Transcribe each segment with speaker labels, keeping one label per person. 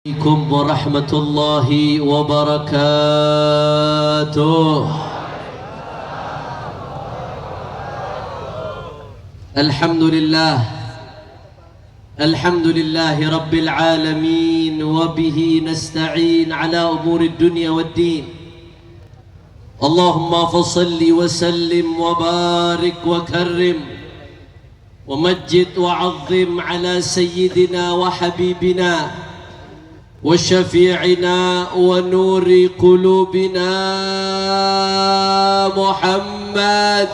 Speaker 1: عليكم ورحمة الله وبركاته. الحمد لله رب العالمين، وبه نستعين على أمور الدنيا والدين. اللهم فصل وسلم وبارك وكرم ومجد وعظم على سيدنا وحبيبنا وشفيعنا ونور قلوبنا محمد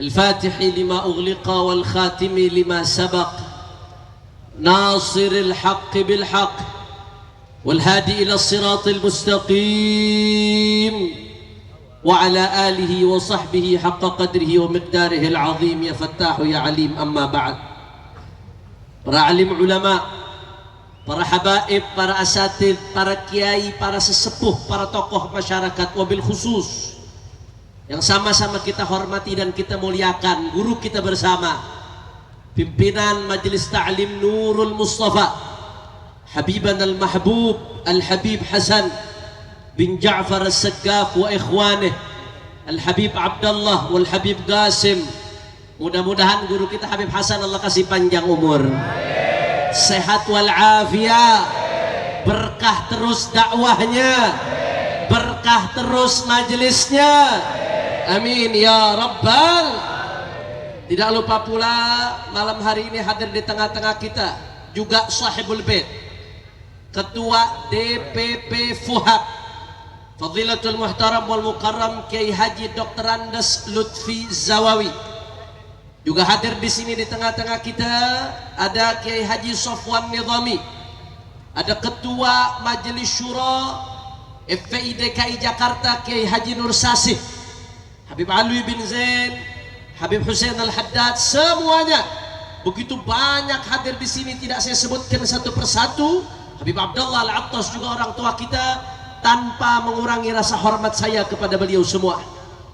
Speaker 1: الفاتح لما أغلق والخاتم لما سبق، ناصر الحق بالحق والهادي إلى الصراط المستقيم، وعلى آله وصحبه حق قدره ومقداره العظيم. يا فتاح يا عليم. أما بعد، para alim ulama, para habaib, para asatid, para kiai, para sesepuh, para tokoh masyarakat, wabil khusus yang sama-sama kita hormati dan kita muliakan, guru kita bersama, pimpinan Majelis Ta'lim Nurul Mustafa, Habiban al-Mahbub Al-Habib Hasan bin Ja'far As-Saggaf wa ikhwanih Al-Habib Abdullah wal Habib Qasim. Mudah-mudahan guru kita Habib Hasan Allah kasih panjang umur, sehat wal afiyah, berkah terus dakwahnya, berkah terus majelisnya, amin ya rabbal. Tidak lupa pula malam hari ini hadir di tengah-tengah kita juga sahibul bait, ketua DPP Fuhab, Fadilatul Muhtaram wal Mukarram Kiai Haji Dr. Andes Lutfi Zawawi. Juga hadir di sini di tengah-tengah kita ada Kiai Haji Sofwan Nizami, ada Ketua Majelis Syura FPI DKI Jakarta Kiai Haji Nur Sasih, Habib Alwi bin Zain, Habib Hussein Al-Haddad, semuanya begitu banyak hadir di sini, tidak saya sebutkan satu persatu. Habib Abdullah Al-Attas juga orang tua kita, tanpa mengurangi rasa hormat saya kepada beliau semua.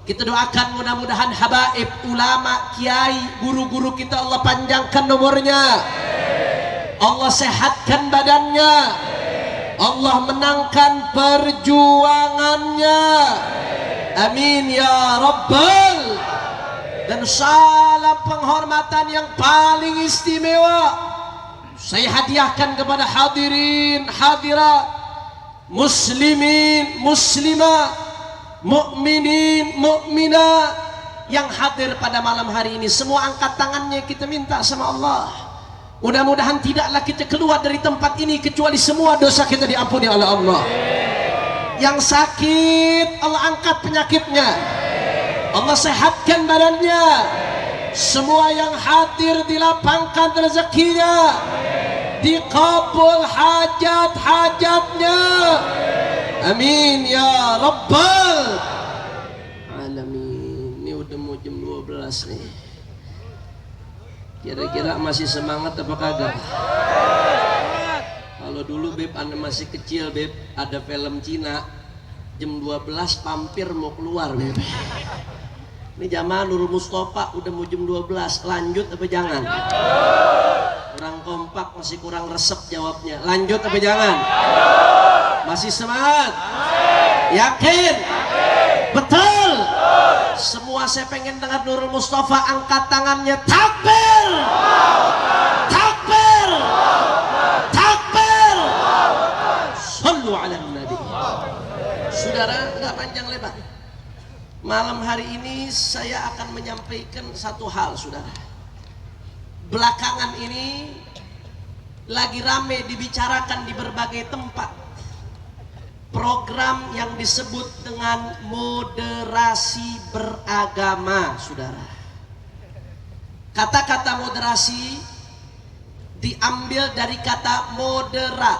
Speaker 1: Kita doakan mudah-mudahan habaib, ulama, kiai, guru-guru kita Allah panjangkan nomornya, Allah sehatkan badannya, Allah menangkan perjuangannya, amin ya rabbal. Dan salam penghormatan yang paling istimewa saya hadiahkan kepada hadirin hadirat, muslimin muslimat, mukminin mukminat yang hadir pada malam hari ini. Semua angkat tangannya, kita minta sama Allah, mudah-mudahan tidaklah kita keluar dari tempat ini kecuali semua dosa kita diampuni oleh Allah. Yang sakit Allah angkat penyakitnya, Allah sehatkan badannya. Semua yang hadir dilapangkan rezekinya, dikabul hajat-hajatnya, amin ya rabbal alamin. Ini udah mau jam 12 nih, kira-kira masih semangat apa kagak? Kalau dulu Beb anda masih kecil Beb, ada film Cina jam 12 pampir mau keluar Beb. Ini jamaah Nurul Mustafa udah mau jam 12, lanjut apa jangan? Kurang kompak, masih kurang resep jawabnya. Lanjut apa jangan? Masih semangat? Yakin? Betul? Semua saya pengen dengar Nurul Mustafa angkat tangannya, takbir! Takbir! Takbir! Sallu ala nabi. Saudara, enggak panjang lebar, malam hari ini saya akan menyampaikan satu hal. Saudara, belakangan ini lagi rame dibicarakan di berbagai tempat program yang disebut dengan moderasi beragama. Saudara, kata-kata moderasi diambil dari kata moderat,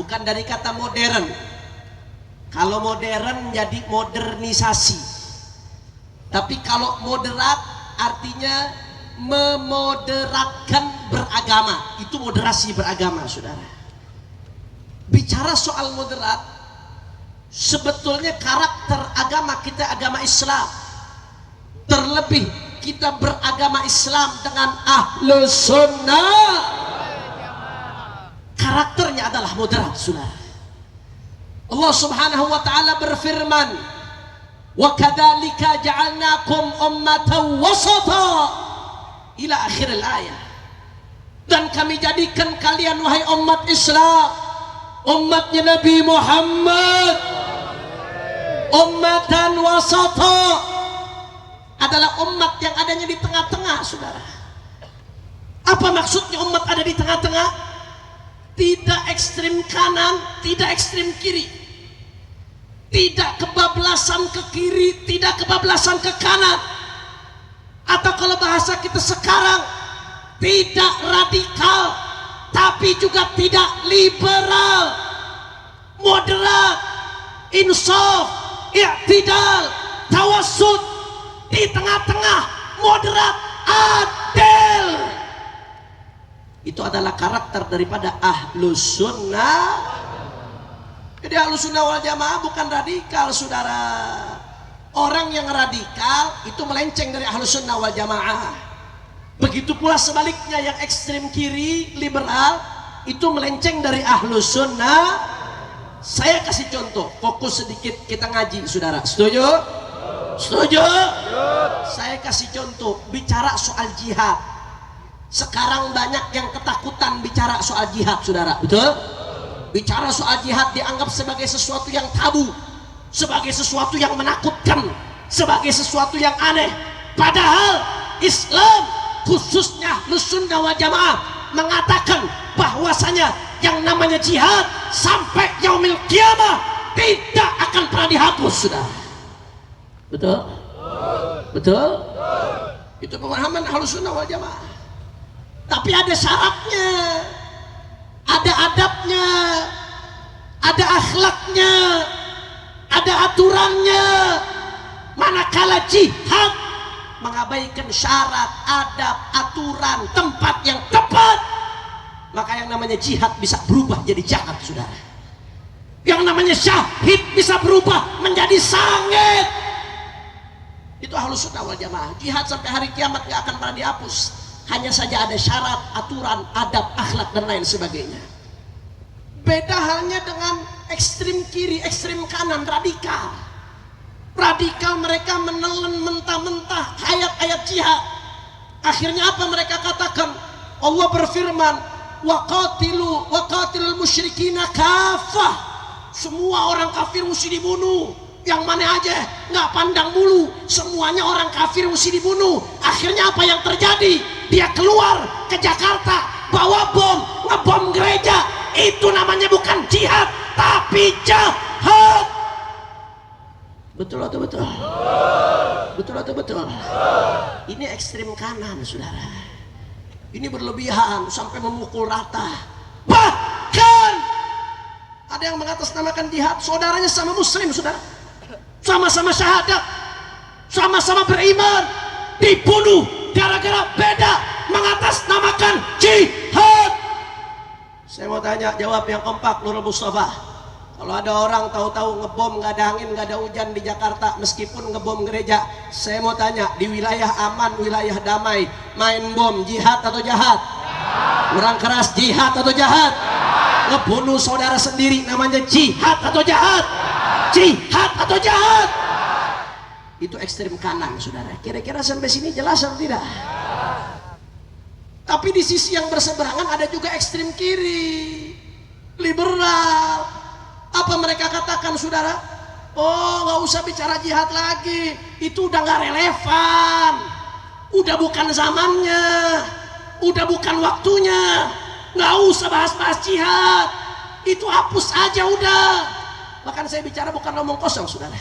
Speaker 1: bukan dari kata modern. Kalau modern jadi modernisasi, tapi kalau moderat artinya memoderatkan beragama, itu moderasi beragama. Saudara, bicara soal moderat, sebetulnya karakter agama kita agama Islam, terlebih kita beragama Islam dengan ahlus sunnah karakternya adalah moderat, saudara. Allah Subhanahu wa taala berfirman, "Wa kadzalika ja'alnakum ummatan wasata" ila akhir ayat. Dan kami jadikan kalian wahai umat Islam, umatnya Nabi Muhammad, ummatan wasata, adalah umat yang adanya di tengah-tengah, saudara. Apa maksudnya umat ada di tengah-tengah? Tidak ekstrim kanan, tidak ekstrim kiri, tidak kebablasan ke kiri, tidak kebablasan ke kanan, atau kalau bahasa kita sekarang, tidak radikal tapi juga tidak liberal, moderat, insaf, i'tidal, tawassut, di tengah-tengah, moderat, adil. Itu adalah karakter daripada ahlus sunnah. Jadi ahlus sunnah wal jamaah bukan radikal, saudara. Orang yang radikal itu melenceng dari ahlus sunnah wal jamaah. Begitu pula sebaliknya, yang ekstrem kiri, liberal, itu melenceng dari ahlus sunnah. Saya kasih contoh, fokus sedikit kita ngaji, saudara. Setuju? Setuju? Saya kasih contoh, bicara soal jihad. Sekarang banyak yang ketakutan bicara soal jihad, saudara. Betul? Bicara soal jihad dianggap sebagai sesuatu yang tabu, sebagai sesuatu yang menakutkan, sebagai sesuatu yang aneh. Padahal Islam, khususnya Ahlussunnah wal Jamaah, mengatakan bahwasanya yang namanya jihad sampai yaumil kiamah tidak akan pernah dihapus, saudara. Betul? Betul? Itu pemahaman Ahlussunnah wal Jamaah. Tapi ada syaratnya, ada adabnya, ada akhlaknya, ada aturannya. Manakala jihad mengabaikan syarat, adab, aturan, tempat yang tepat, maka yang namanya jihad bisa berubah jadi jahat, saudara. Yang namanya syahid bisa berubah menjadi sangit. Itu Ahlussunnah wal Jamaah. Jihad sampai hari kiamat gak akan pernah dihapus. Hanya saja ada syarat, aturan, adab, akhlak, dan lain sebagainya. Beda halnya dengan ekstrim kiri, ekstrim kanan, radikal. Radikal mereka menelan mentah-mentah ayat-ayat jihad. Akhirnya apa mereka katakan? Allah berfirman, waqatilul musyrikina kafah. Semua orang kafir mesti dibunuh. Yang mana aja, nggak pandang bulu, semuanya orang kafir mesti dibunuh. Akhirnya apa yang terjadi? Dia keluar ke Jakarta, bawa bom, ngebom gereja. Itu namanya bukan jihad, tapi jahat. Betul atau betul? Betul atau betul? Ini ekstrim kanan, saudara. Ini berlebihan sampai memukul rata. Bahkan ada yang mengatasnamakan jihad, saudaranya sama muslim, saudara. Sama-sama syahadat, sama-sama beriman, dibunuh gara-gara beda mengatasnamakan jihad. Saya mau tanya, jawab yang kompak, Nurul Mustafa. Kalau ada orang tahu-tahu ngebom, nggak ada angin, nggak ada hujan di Jakarta, meskipun ngebom gereja, saya mau tanya, di wilayah aman, wilayah damai, main bom, jihad atau jahat? Kurang keras, jihad atau jahat? Ngebunuh saudara sendiri namanya jihad atau jahat? Jihad atau jahat? Itu ekstrem kanan, saudara. Kira-kira sampai sini jelas atau tidak? Tapi di sisi yang berseberangan ada juga ekstrem kiri, liberal. Apa mereka katakan, saudara? Oh, nggak usah bicara jihad lagi, itu udah nggak relevan, udah bukan zamannya, udah bukan waktunya, nggak usah bahas-bahas jihad, itu hapus aja udah. Bahkan saya bicara bukan ngomong kosong, saudara.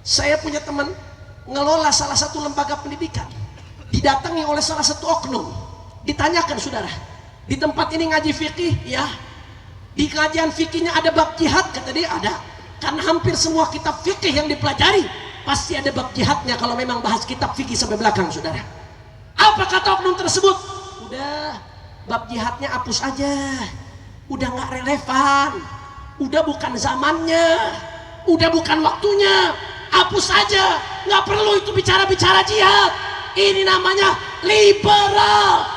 Speaker 1: Saya punya teman ngelola salah satu lembaga pendidikan, didatangi oleh salah satu oknum, ditanyakan, saudara, di tempat ini ngaji fikih ya? Di kajian fikihnya ada bab jihad? Kata dia ada, karena hampir semua kitab fikih yang dipelajari pasti ada bab jihadnya kalau memang bahas kitab fikih sampai belakang, saudara. Apa kata oknum tersebut? Udah, bab jihadnya hapus aja, udah nggak relevan, udah bukan zamannya, udah bukan waktunya, hapus aja, nggak perlu itu bicara-bicara jihad. Ini namanya liberal,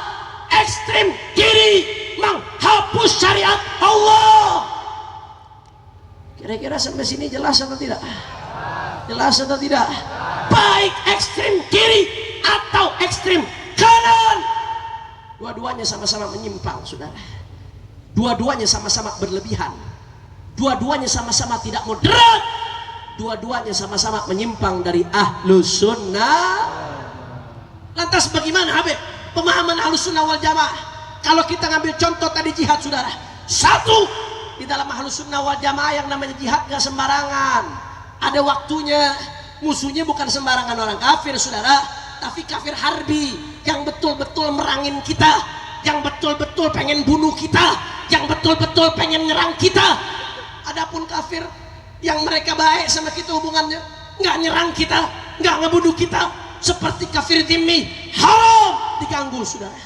Speaker 1: ekstrem kiri, hapus syariat Allah. Kira-kira sampai sini jelas atau tidak? Jelas atau tidak? Baik ekstrim kiri atau ekstrim kanan, dua-duanya sama-sama menyimpang, saudara. Dua-duanya sama-sama berlebihan. Dua-duanya sama-sama tidak moderat. Dua-duanya sama-sama menyimpang dari Ahlus Sunnah. Lantas bagaimana, Habib, pemahaman Ahlus Sunnah wal Jamaah? Kalau kita ngambil contoh tadi jihad, saudara. Satu, di dalam Ahlus Sunnah wal Jamaah yang namanya jihad gak sembarangan. Ada waktunya. Musuhnya bukan sembarangan orang kafir, saudara, tapi kafir harbi yang betul-betul merangin kita, yang betul-betul pengen bunuh kita, yang betul-betul pengen nyerang kita. Adapun kafir yang mereka baik sama kita hubungannya, nggak nyerang kita, nggak ngebunuh kita, seperti kafir dhimmi, haram diganggu, saudara.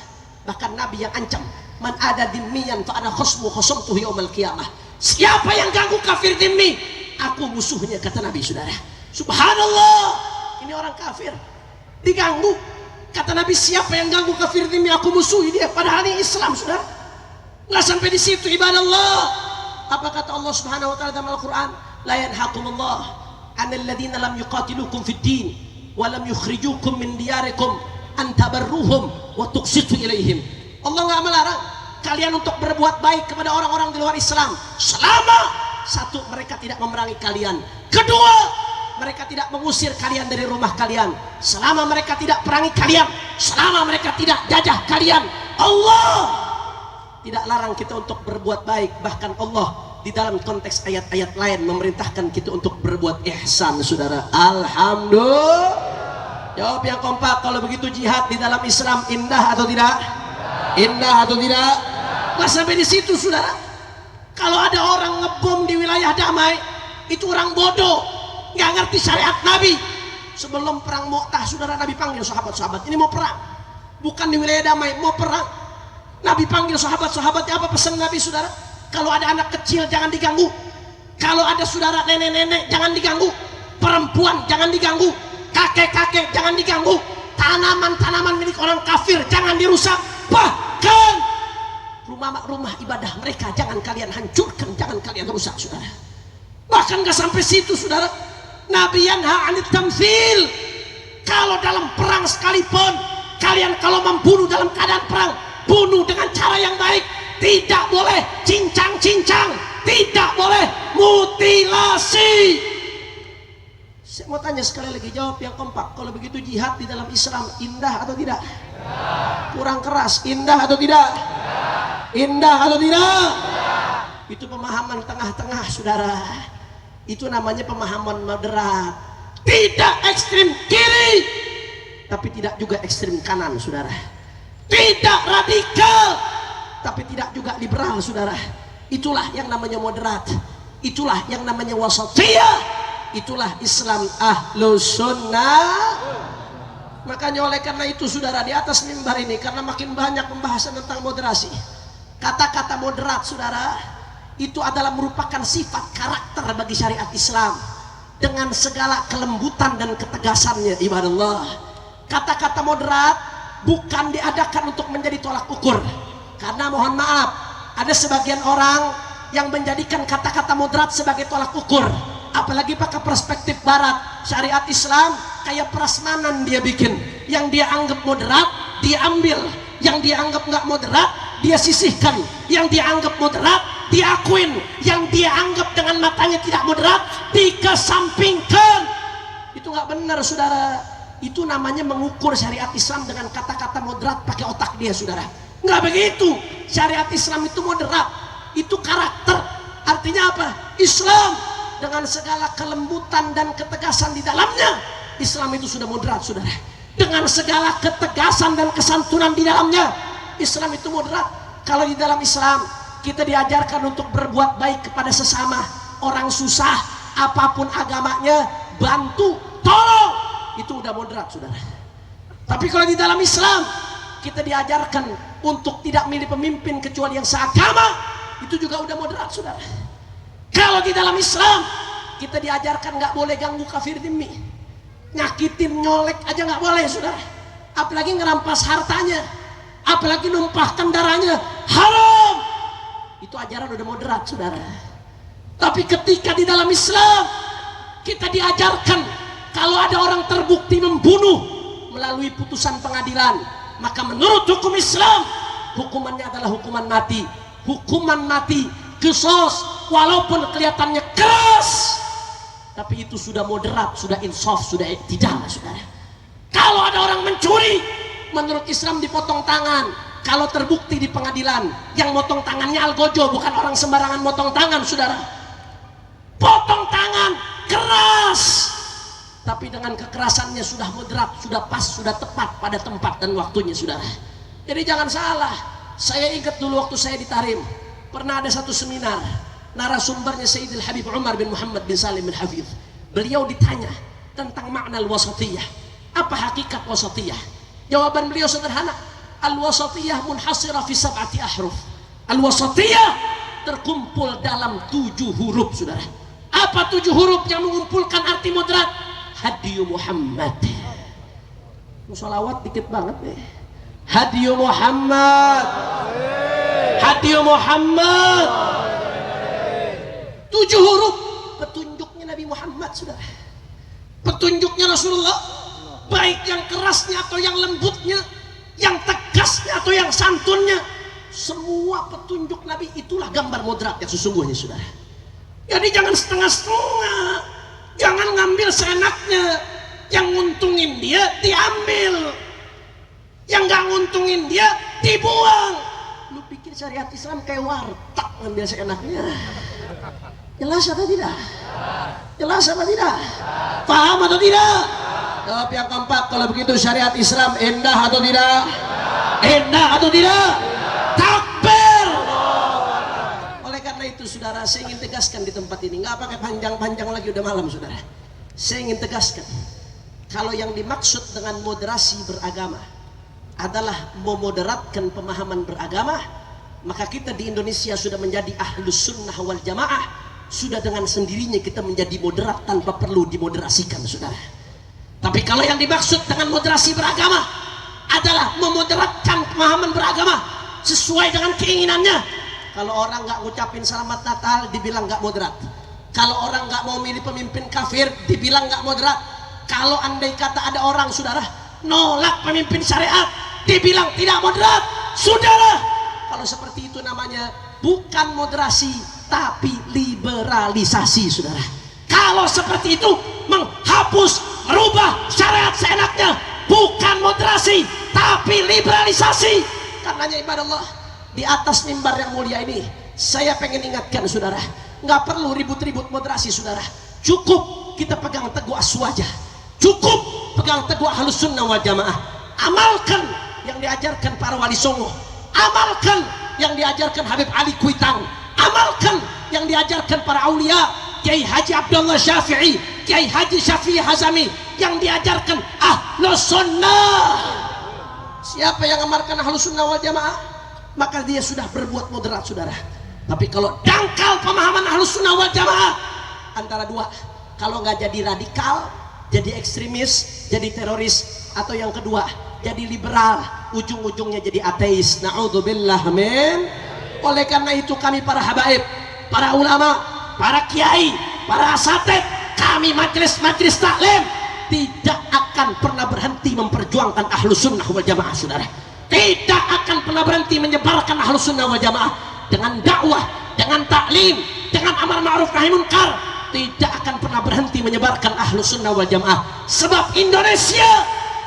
Speaker 1: Bahkan Nabi yang ancam, man ada dhimmiyan fa ana khasmuhu yaumil qiyamah. Siapa yang ganggu kafir dhimmi, aku musuhnya, kata Nabi, saudara. Subhanallah, ini orang kafir diganggu, kata Nabi, siapa yang ganggu kafir dhimmi, aku musuhi dia. Padahal ini Islam, saudara. Nggak sampai di situ, ibadah Allah. Apa kata Allah Subhanahu wa taala dalam Al-Qur'an? La yanhaqumullah 'anil ladzina lam yuqatilukum fid din wa lam yukhrijukum min diyarikum an tabarruhum wa tuqsitu ilaihim. Allah enggak melarang kalian untuk berbuat baik kepada orang-orang di luar Islam selama satu, mereka tidak memerangi kalian. Kedua, mereka tidak mengusir kalian dari rumah kalian. Selama mereka tidak perangi kalian, selama mereka tidak jajah kalian, Allah tidak larang kita untuk berbuat baik. Bahkan Allah di dalam konteks ayat-ayat lain memerintahkan kita untuk berbuat ihsan, saudara. Alhamdulillah. Jawab yang kompak, kalau begitu jihad di dalam Islam indah atau tidak? Indah atau tidak? Nggak sampai di situ, saudara. Kalau ada orang ngebom di wilayah damai, itu orang bodoh, nggak ngerti syariat Nabi. Sebelum perang Mu'tah, saudara, Nabi panggil sahabat-sahabat, ini mau perang, bukan di wilayah damai, mau perang. Nabi panggil sahabat-sahabatnya, apa pesan Nabi, saudara? Kalau ada anak kecil jangan diganggu, kalau ada saudara nenek-nenek jangan diganggu, perempuan jangan diganggu, kakek-kakek jangan diganggu, tanaman-tanaman milik orang kafir jangan dirusak, bahkan rumah ibadah mereka jangan kalian hancurkan, jangan kalian rusak, saudara. Bahkan gak sampai situ, saudara. Nabi yanha 'anit tamtsil. Kalau dalam perang sekalipun, kalian kalau membunuh dalam keadaan perang, bunuh dengan cara yang baik. Tidak boleh cincang-cincang, tidak boleh mutilasi. Saya mau tanya sekali lagi, jawab yang kompak. Kalau begitu jihad di dalam Islam indah atau tidak? Kurang keras, indah atau tidak? Indah atau tidak? Itu pemahaman tengah-tengah, saudara. Itu namanya pemahaman moderat. Tidak ekstrim kiri, tapi tidak juga ekstrim kanan, saudara. Tidak radikal, tapi tidak juga liberal, saudara. Itulah yang namanya moderat. Itulah yang namanya wasatiyah. Itulah Islam Ahlus Sunnah. Makanya oleh karena itu, saudara, di atas mimbar ini, karena makin banyak pembahasan tentang moderasi, kata-kata moderat, saudara, itu adalah merupakan sifat karakter bagi syariat Islam dengan segala kelembutan dan ketegasannya, ibadah Allah. Kata-kata moderat bukan diadakan untuk menjadi tolak ukur, karena mohon maaf, ada sebagian orang yang menjadikan kata-kata moderat sebagai tolak ukur, apalagi pakai perspektif barat. Syariat Islam kayak prasmanan dia bikin, yang dia anggap moderat dia ambil, yang dia anggap nggak moderat dia sisihkan, yang dia anggap moderat diakuin, yang dia anggap dengan matanya tidak moderat dikesampingkan. Itu nggak benar, saudara. Itu namanya mengukur syariat Islam dengan kata-kata moderat pakai otak dia, saudara. Nggak begitu. Syariat Islam itu moderat, itu karakter. Artinya apa? Islam dengan segala kelembutan dan ketegasan di dalamnya, Islam itu sudah moderat, saudara. Dengan segala ketegasan dan kesantunan di dalamnya, Islam itu moderat. Kalau di dalam Islam kita diajarkan untuk berbuat baik kepada sesama, orang susah, apapun agamanya, bantu, tolong, itu udah moderat, saudara. Tapi kalau di dalam Islam kita diajarkan untuk tidak milih pemimpin kecuali yang seagama, itu juga udah moderat, saudara. Kalau di dalam Islam kita diajarkan nggak boleh ganggu kafir dhimmi, nyakitin, nyolek aja nggak boleh, saudara. Apalagi ngerampas hartanya, apalagi numpahkan darahnya, haram. itu ajaran udah moderat, saudara. Tapi ketika di dalam Islam kita diajarkan kalau ada orang terbukti membunuh melalui putusan pengadilan, maka menurut hukum Islam hukumannya adalah hukuman mati. Hukuman mati, qisas, walaupun kelihatannya keras, tapi itu sudah moderat, sudah insaf, sudah iktidal, saudara. Kalau ada orang mencuri, menurut Islam dipotong tangan. Kalau terbukti di pengadilan, yang motong tangannya algojo, bukan orang sembarangan motong tangan, saudara. Potong tangan, keras, tapi dengan kekerasannya sudah moderat, sudah pas, sudah tepat pada tempat dan waktunya, saudara. Jadi jangan salah. Saya ingat dulu waktu saya di Tarim, pernah ada satu seminar, narasumbernya Sayyidil Habib Umar bin Muhammad bin Salim al-Hafidh. Beliau ditanya tentang makna al-wasatiyah. Apa hakikat wasatiyah? Jawaban beliau sederhana, al-wasatiyah munhasirah fi sab'ati ahruf. Al-wasatiyah terkumpul dalam 7 huruf, saudara. Apa 7 huruf yang mengumpulkan arti moderat? Hadiyu Muhammad. Salawat dikit banget deh. Hadiyu Muhammad. Hadiyu Muhammad. 7 huruf petunjuknya Nabi Muhammad, saudara. Petunjuknya Rasulullah, baik yang kerasnya atau yang lembutnya, yang tegasnya atau yang santunnya, semua petunjuk Nabi itulah gambar moderat yang sesungguhnya, saudara. Jadi jangan setengah-setengah, jangan ngambil seenaknya. Yang nguntungin dia diambil, yang nggak nguntungin dia dibuang. Lu pikir syariat Islam kayak warteg ngambil seenaknya? Jelas atau tidak? Jelas apa tidak? Paham atau tidak? Jawab yang keempat, kalau begitu syariat Islam indah atau tidak? Indah atau tidak? Takbir! Oleh karena itu, saudara, saya ingin tegaskan di tempat ini, nggak pakai panjang-panjang lagi, udah malam, saudara. Saya ingin tegaskan, kalau yang dimaksud dengan moderasi beragama adalah memoderatkan pemahaman beragama, maka kita di Indonesia sudah menjadi ahlus sunnah wal jamaah. Sudah dengan sendirinya kita menjadi moderat tanpa perlu dimoderasikan, saudara. Tapi kalau yang dimaksud dengan moderasi beragama adalah memoderatkan pemahaman beragama sesuai dengan keinginannya. Kalau orang nggak ngucapin selamat Natal, dibilang nggak moderat. Kalau orang nggak mau milih pemimpin kafir, dibilang nggak moderat. Kalau andai kata ada orang, saudara, nolak pemimpin syariat, dibilang tidak moderat, saudara. Kalau seperti itu namanya bukan moderasi, tapi liberalisasi, saudara. Kalau seperti itu menghapus, merubah syariat seenaknya, bukan moderasi, tapi liberalisasi. Karenanya ibadah Allah, di atas mimbar yang mulia ini, saya pengen ingatkan, saudara, nggak perlu ribut-ribut moderasi, saudara. Cukup kita pegang teguh aswajah, cukup pegang teguh ahlus sunnah wal jamaah. Amalkan yang diajarkan para wali songo, amalkan yang diajarkan Habib Ali Kuitang, amalkan yang diajarkan para aulia, Kiai Haji Abdullah Syafi'i, Kiai Haji Syafi'i Hazami, yang diajarkan ahlus sunnah. Siapa yang amalkan ahlus sunnah wal jamaah, maka dia sudah berbuat moderat, saudara. Tapi kalau dangkal pemahaman ahlus sunnah wal jamaah, antara dua, kalau nggak jadi radikal, jadi ekstremis, jadi teroris, atau yang kedua jadi liberal, ujung-ujungnya jadi ateis. Na'udzubillah min. Oleh karena itu kami para habaib, para ulama, para kiai, para asatid, kami majelis-majelis taklim tidak akan pernah berhenti memperjuangkan ahlus sunnah wal jamaah, saudara. Tidak akan pernah berhenti menyebarkan ahlus sunnah wal jamaah dengan dakwah, dengan taklim, dengan amar ma'ruf nahi munkar. Tidak akan pernah berhenti menyebarkan ahlus sunnah wal jamaah. Sebab Indonesia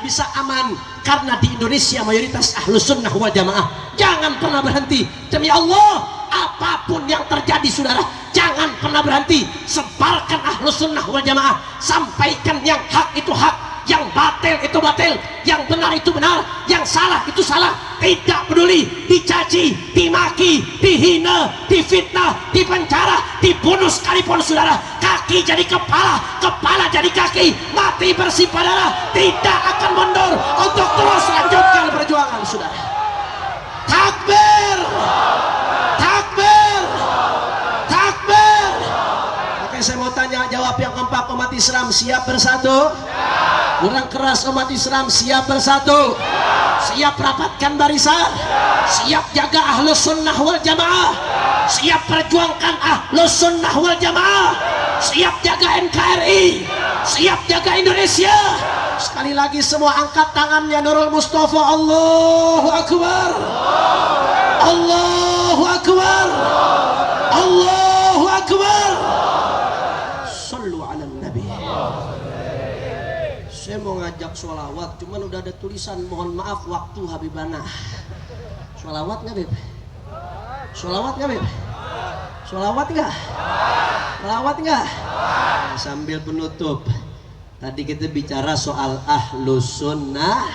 Speaker 1: bisa aman karena di Indonesia mayoritas ahlus sunnah wal jamaah. Jangan pernah berhenti, demi Allah, apapun yang terjadi, saudara, jangan pernah berhenti. Sebarkan ahlus sunnah wal jamaah, sampaikan yang hak itu hak, yang batil itu batil, yang benar itu benar, yang salah itu salah. Tidak peduli dicaci, dimaki, dihina, difitnah, dipenjara, dibunuh sekalipun, saudara, kaki jadi kepala, kepala jadi kaki, mati bersifat darah, tidak akan mundur untuk terus lanjutkan perjuangan, saudara. Takbir, takbir, takbir. Oke, saya mau tanya, jawab yang keempat, umat Islam siap bersatu? Kurang keras, umat Islam siap bersatu? Siap rapatkan barisan? Siap jaga ahlus sunnah wal jamaah? siap perjuangkan Ahlus Sunnah wal Jamaah, siap jaga NKRI, siap jaga Indonesia. Sekali lagi semua angkat tangannya Nurul Mustafa. Allahu Akbar, Allahu Akbar, Allahu Akbar. Sallu ala Nabi. Saya mau ngajak sholawat, cuman udah ada tulisan mohon maaf waktu Habibana. Sholawat nggak Beb? Sholawat nggak Beb? Sholawat nggak? Sholawat nggak? Nah, sambil penutup, tadi kita bicara soal Ahlus Sunnah.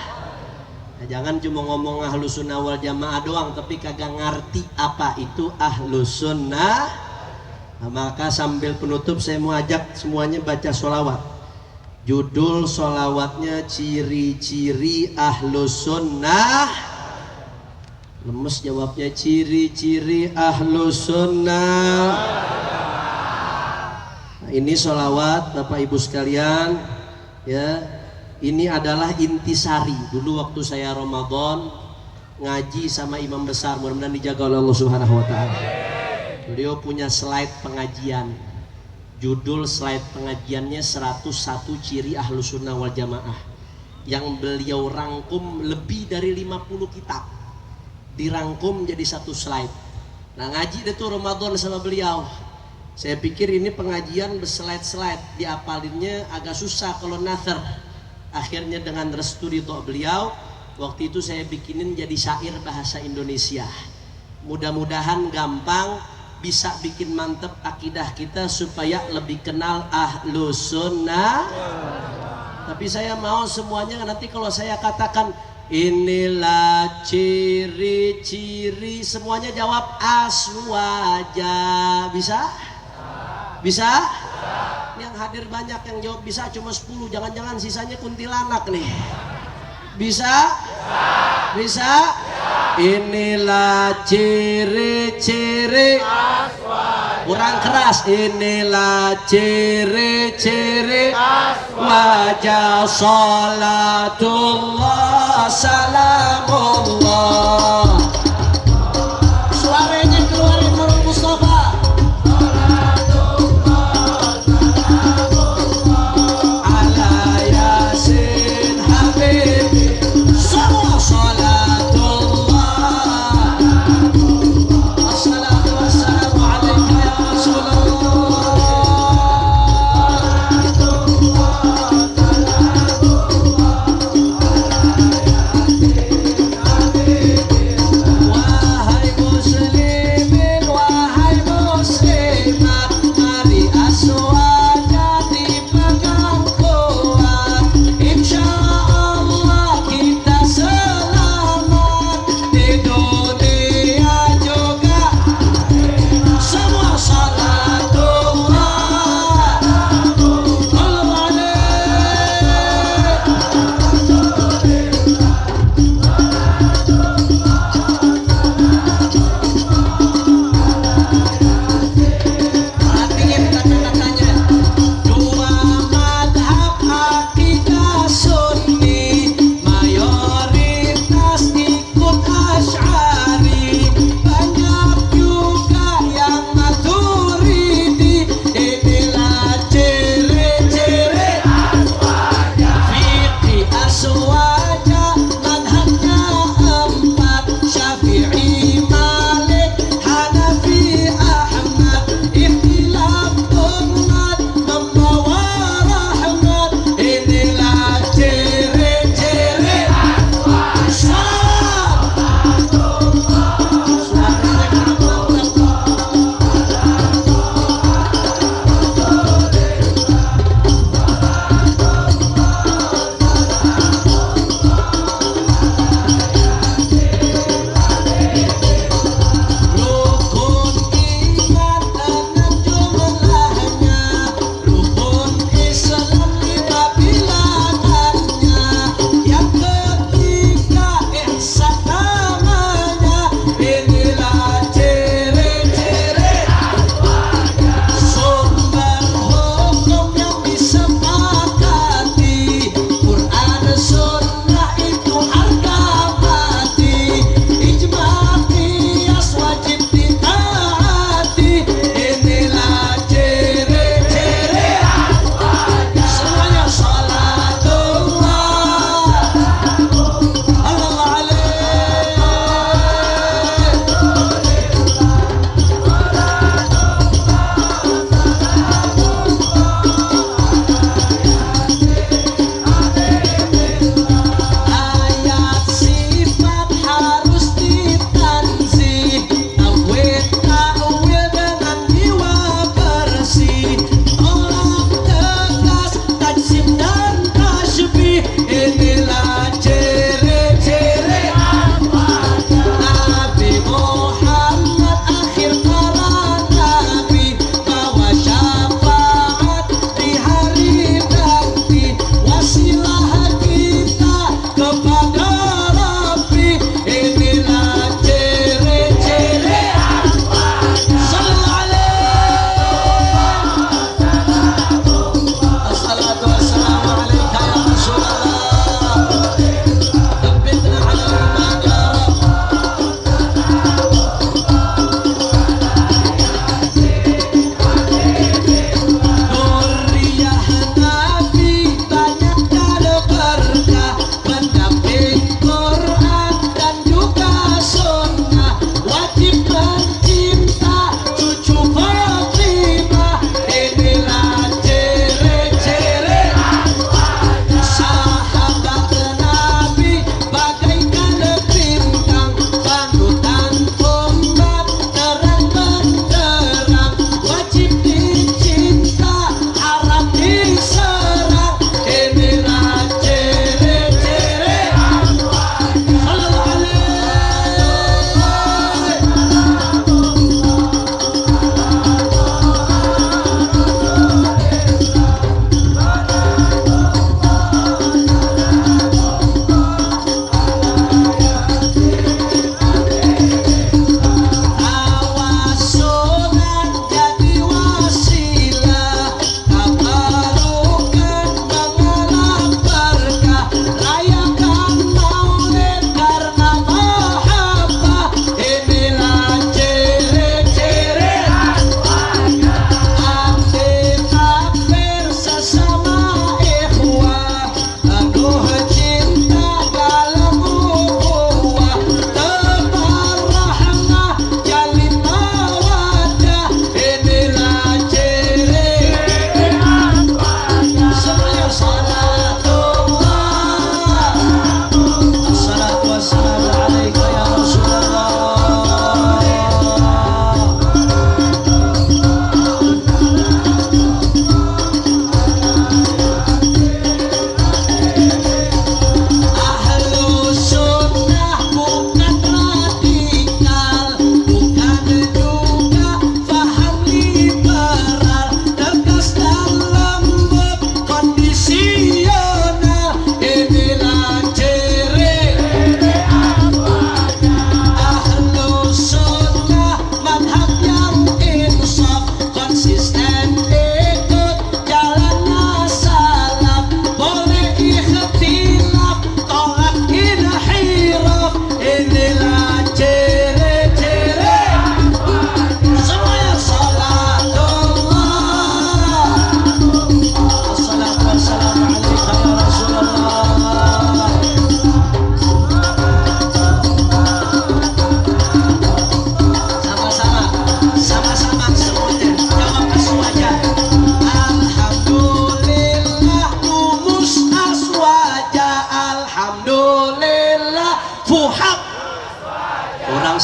Speaker 1: Nah, jangan cuma ngomong Ahlus Sunnah wal Jamaah doang, tapi kagak ngerti apa itu Ahlus Sunnah. Nah, maka sambil penutup saya mau ajak semuanya baca sholawat. Judul sholawatnya ciri-ciri Ahlus Sunnah. Lemes jawabnya, ciri-ciri Ahlus Sunnah. Nah, ini sholawat Bapak Ibu sekalian ya. Ini adalah intisari. Dulu waktu saya Ramadan ngaji sama imam besar, mudah-mudahan dijaga oleh Allah Subhanahu wa taala. Beliau punya slide pengajian. Judul slide pengajiannya 101 ciri Ahlus Sunnah wal Jamaah, yang beliau rangkum lebih dari 50 kitab, dirangkum jadi satu slide. Nah, ngaji itu Ramadan sama beliau. Saya pikir ini pengajian berslide-slide, diapalinnya agak susah kalau nazar. Akhirnya dengan restu ridho beliau, waktu itu saya bikinin jadi syair bahasa Indonesia. Mudah-mudahan gampang, bisa bikin mantep akidah kita supaya lebih kenal Ahlus Sunnah. Tapi saya mau semuanya nanti kalau saya katakan inilah ciri-ciri, semuanya jawab aswaja. Bisa? Bisa? Yang hadir banyak yang jawab bisa cuma 10, jangan-jangan sisanya kuntilanak nih. Bisa? Bisa? Inilah ciri-ciri, kurang keras. Inilah ciri-ciri wajah salatullah salamullah. Suaranya keluarin Nurul Mustafa.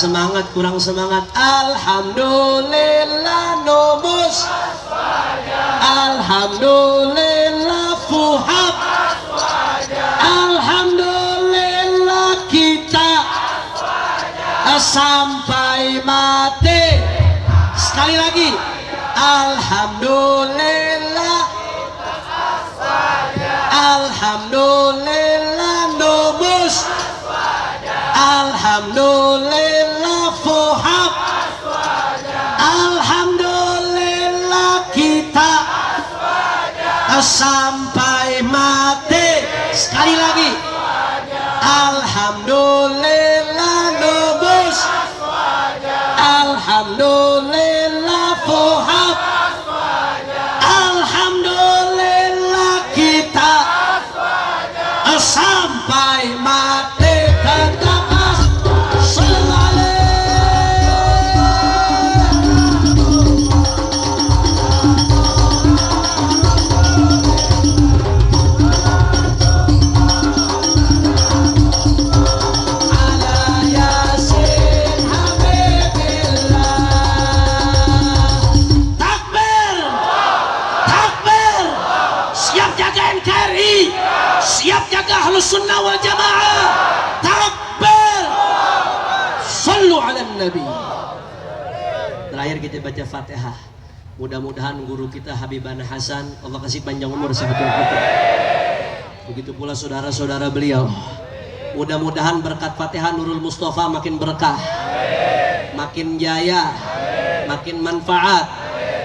Speaker 1: semangat, kurang semangat. Alhamdulillah numus, alhamdulillah fuhab, alhamdulillah kita sampai mati. Sekali lagi, alhamdulillah, alhamdulillah numus, alhamdulillah fuhab, alhamdulillah kita sampai mati. Sekali lagi, alhamdulillah numus, alhamdulillah fuhab, alhamdulillah kita sampai mati. Siap jaga Ahlus Sunnah wal Jamaah. Takbir. Sallu ala Nabi. Terakhir kita baca Fatihah. Mudah-mudahan guru kita Habibana Hasan, Allah kasih panjang umur sehat walafiat. Begitu pula saudara-saudara beliau. Mudah-mudahan berkat Fatihah Nurul Mustafa makin berkah, makin jaya, makin manfaat.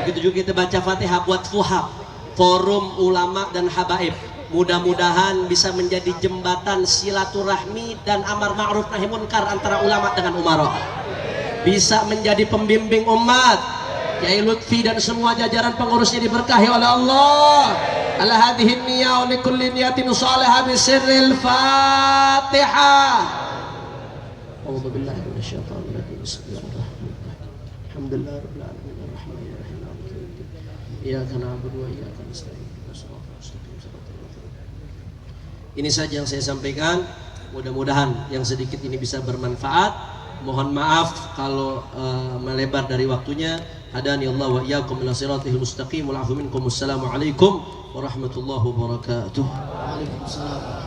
Speaker 1: Begitu juga kita baca Fatihah buat Fuhab, Forum Ulama dan Habaib. Mudah-mudahan bisa menjadi jembatan silaturahmi dan amar ma'ruf nahi munkar antara ulama dengan umarah. Bisa menjadi pembimbing umat. Kiai Lutfi dan semua jajaran pengurusnya diberkahi oleh Allah. Ala hadhihi niyyah wa likulli niyatin salihah bi sirril Fatihah. A'udzu billahi minasyaitonir rajim. Bismillahirrahmanirrahim. Alhamdulillahirabbil alamin arrahmanir rahim maliki yaumiddin. Iyyaka na'budu wa iyyaka nasta'in. Ini saja yang saya sampaikan. Mudah-mudahan yang sedikit ini bisa bermanfaat. Mohon maaf kalau melebar dari waktunya. Hadani Allah wa iyyakum ila siratil mustaqim. Wa minkum. Assalamualaikum warahmatullahi wabarakatuh. Waalaikumsalam.